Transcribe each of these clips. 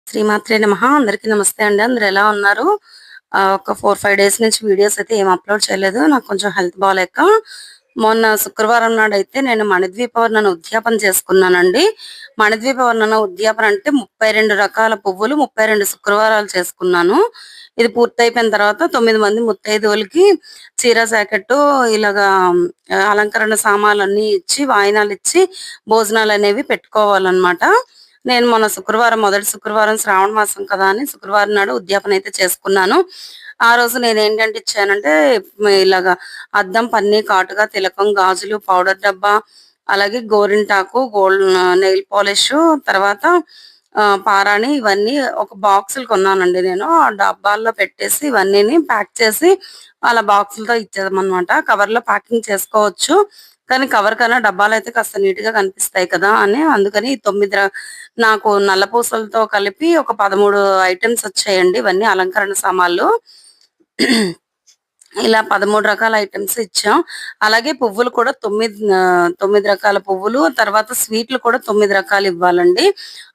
శ్రీమాత్రే నమః. అందరికీ నమస్తే అండి. అందరూ ఎలా ఉన్నారు? ఒక 4, 5 డేస్ నుంచి వీడియోస్ అయితే ఏం అప్‌లోడ్ చేయలేదు. నాకు కొంచెం హెల్త్ బాలేక. మొన్న శుక్రవారం నాడైతే నేను మణిద్వీప వర్ణన ఉద్యాపన చేసుకున్నానండి. మణిద్వీప వర్ణన ఉద్యాపన అంటే 32 రకాల పువ్వులు 32 శుక్రవారాలు చేసుకున్నాను. ఇది పూర్తయిపోయిన తర్వాత 9 మంది ముత్తైదువులకి చీర జాకెట్టు ఇలాగా అలంకరణ సామాన్లన్నీ ఇచ్చి, వాయినాలిచ్చి భోజనాలనేవి పెట్టుకోవాలన్నమాట. నేను మొన్న శుక్రవారం మొదటి శుక్రవారం శ్రావణ మాసం కదా అని శుక్రవారం నాడు ఉద్యాపన అయితే చేసుకున్నాను. ఆ రోజు నేనేంటంటే ఇచ్చానంటే ఇలాగా అద్దం, పన్నీ, కాటుక, తిలకం, గాజులు, పౌడర్ డబ్బా, అలాగే గోరింటాకు, నెయిల్ పాలిష్, తర్వాత పారాణి ఇవన్నీ ఒక బాక్సులు కొన్నానండి నేను. ఆ డబ్బాల్లో పెట్టేసి ఇవన్నీని ప్యాక్ చేసి అలా బాక్సులతో ఇచ్చామన్నమాట. కవర్‌లో ప్యాకింగ్ చేసుకోవచ్చు. కానీ కవర్ కన్నా డబ్బాలైతే కాస్త నీట్‌గా కనిపిస్తాయి కదా! అని అందుకని 9 నాకు నల్ల పూసలతో కలిపి ఒక 13 ఐటెమ్స్ వచ్చాయండి. ఇవన్నీ అలంకరణ సామాన్లు. ఇలా 13 రకాల ఐటెమ్స్ ఇచ్చాం. అలాగే పువ్వులు కూడా 9 రకాల పువ్వులు, తర్వాత స్వీట్లు కూడా 9 రకాలు ఇవ్వాలండి.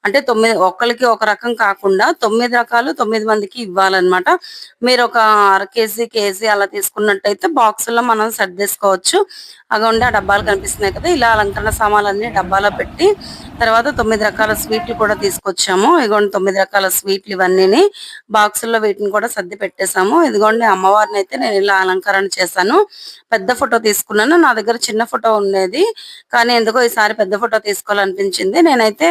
అంటే ఒక్కళ్ళకి ఒక రకం కాకుండా 9 రకాలు 9 మందికి ఇవ్వాలన్నమాట. మీరొక అర కేజీ, కేజీ అలా తీసుకున్నట్టయితే బాక్సుల్లో మనం సర్దేసుకోవచ్చు. అగోండి ఆ డబ్బాలు కనిపిస్తున్నాయి కదా! ఇలా అలంకరణ సామాన్లన్నీ డబ్బాలో పెట్టి, తర్వాత 9 రకాల స్వీట్లు కూడా తీసుకొచ్చాము. ఇగోండి 9 రకాల స్వీట్లు ఇవన్నీని బాక్సుల్లో వీటిని కూడా సర్ది పెట్టేసాము. ఇదిగోండి అమ్మవారినైతే నేను ఇలా అలంకరణ చేశాను. పెద్ద ఫోటో తీసుకున్నాను. నా దగ్గర చిన్న ఫోటో ఉండేది. కానీ ఎందుకో ఈసారి పెద్ద ఫోటో తీసుకోవాలనిపించింది. నేనైతే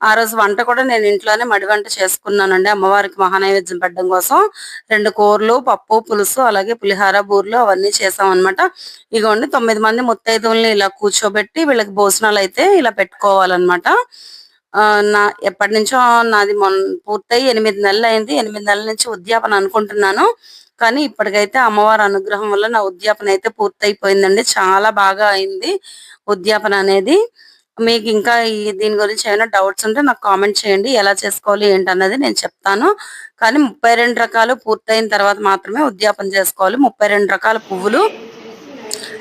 ఆ రోజు వంట కూడా నేను ఇంట్లోనే మడి వంట చేసుకున్నానండి. అమ్మవారికి మహానైవేద్యం పెట్టడం కోసం 2 కూరలు, పప్పు, పులుసు, అలాగే పులిహార, బూరెలు అవన్నీ చేసామన్నమాట. ఇగోండి 9 మంది ముత్తైదువుల్ని ఇలా కూర్చోబెట్టి వీళ్ళకి భోజనాలైతే ఇలా పెట్టుకోవాలన్నమాట. ఎప్పటినుంచో నాది పూర్తయి 8 నెలలయింది. 8 నెలల నుంచి ఉద్యాపన అనుకుంటున్నాను. కానీ ఇప్పటికైతే అమ్మవారి అనుగ్రహం వల్ల నా ఉద్యాపన అయితే పూర్తయిపోయిందండి. చాలా బాగా అయింది ఉద్యాపన అనేది. మీకు ఇంకా దీని గురించి ఏమైనా డౌట్స్ ఉంటే నాకు కామెంట్ చేయండి. ఎలా చేసుకోవాలి ఏంటన్నది నేను చెప్తాను. కానీ 32 రకాలు పూర్తయిన తర్వాత మాత్రమే ఉద్యాపన చేసుకోవాలి. 32 రకాల పువ్వులు.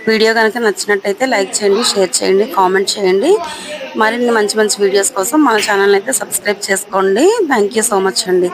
వీడియో కనుక నచ్చినట్టయితే లైక్ చేయండి, షేర్ చేయండి, కామెంట్ చేయండి. మరిన్ని మంచి మంచి వీడియోస్ కోసం మన ఛానల్ అయితే సబ్స్క్రైబ్ చేసుకోండి. థ్యాంక్ యూ సో మచ్ అండి.